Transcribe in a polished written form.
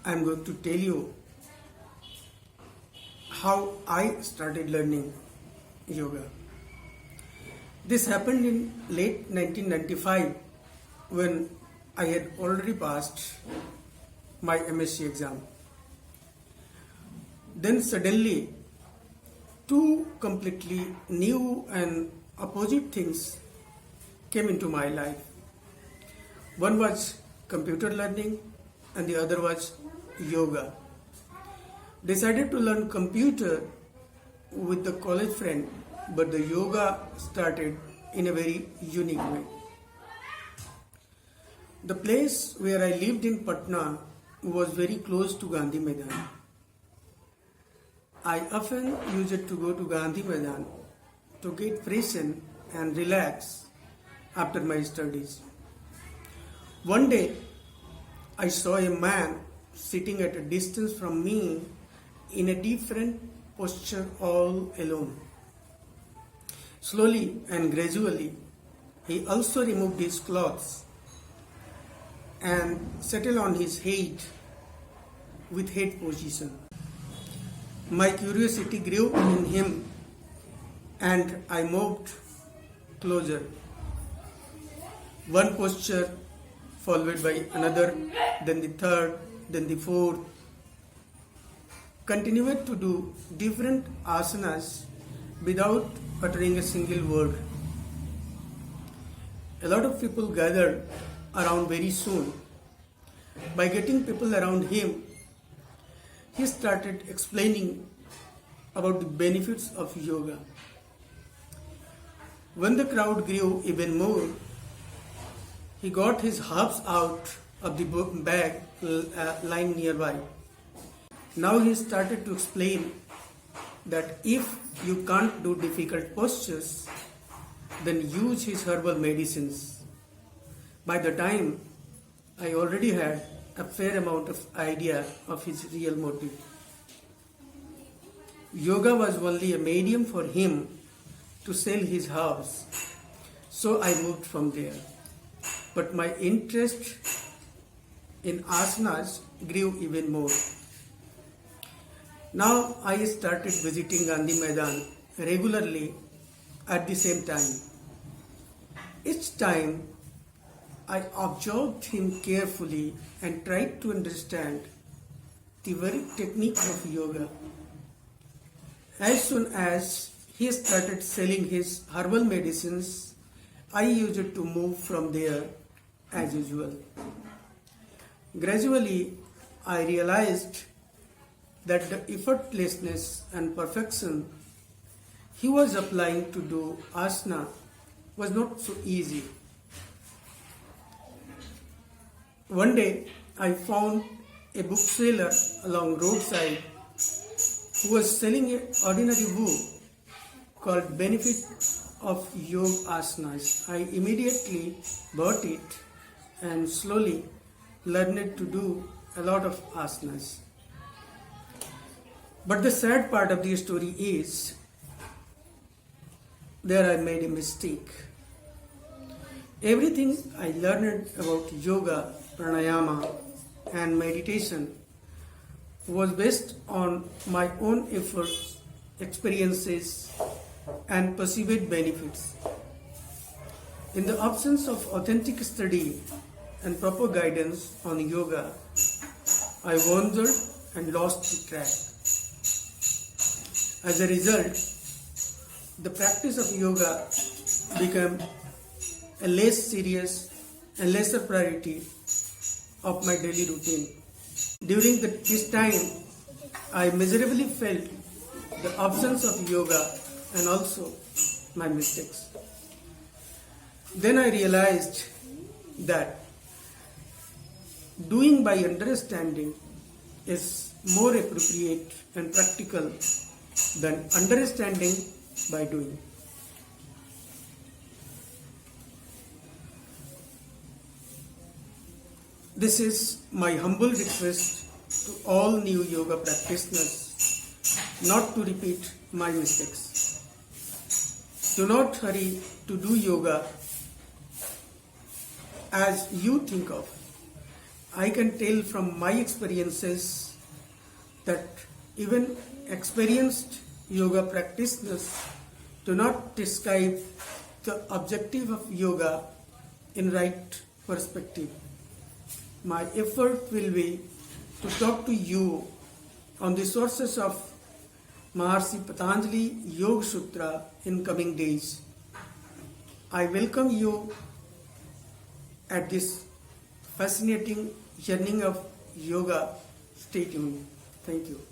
I'm going to tell you how I started learning yoga. This happened in late 1995 when I had already passed my MSc exam. Then suddenly, two completely new and opposite things came into my life. One was computer learning and the other was yoga. Decided to learn computer with the college friend, but the yoga started in a very unique way. The place where I lived in Patna was very close to Gandhi Maidan. I often used to go to Gandhi Maidan to get freshen and relax after my studies. One day, I saw a man sitting at a distance from me in a different posture all alone. Slowly and gradually, he also removed his clothes and settled on his head with head position. My curiosity grew in him and I moved closer. One posture followed by another, then the third, then the fourth. Continued to do different asanas without uttering a single word. A lot of people gathered around very soon. By getting people around him, he started explaining about the benefits of yoga. When the crowd grew even more, he got his herbs out of the bag lying nearby. Now he started to explain that if you can't do difficult postures, then use his herbal medicines. By the time, I already had a fair amount of idea of his real motive. Yoga was only a medium for him to sell his house, so I moved from there. But my interest in asanas grew even more. Now I started visiting Gandhi Maidan regularly at the same time. Each time I observed him carefully and tried to understand the very technique of yoga. As soon as he started selling his herbal medicines, I used to move from there as usual. Gradually, I realized that the effortlessness and perfection he was applying to do asana was not so easy. One day, I found a bookseller along roadside who was selling an ordinary book called Benefit of Yoga Asanas. I immediately bought it and slowly learned to do a lot of asanas. But the sad part of the story is there I made a mistake. Everything I learned about yoga, pranayama and meditation was based on my own efforts, experiences and perceived benefits. In the absence of authentic study and proper guidance on yoga, I wandered and lost the track. As a result, the practice of yoga became a less serious and lesser priority of my daily routine. During this time, I miserably felt the absence of yoga and also my mistakes. Then I realized that doing by understanding is more appropriate and practical than understanding by doing. This is my humble request to all new yoga practitioners not to repeat my mistakes. Do not hurry to do yoga as you think of. I can tell from my experiences that even experienced yoga practitioners do not describe the objective of yoga in right perspective. My effort will be to talk to you on the sources of Maharshi Patanjali Yoga Sutra in coming days. I welcome you at this fascinating journey of yoga. Stay tuned. Thank you.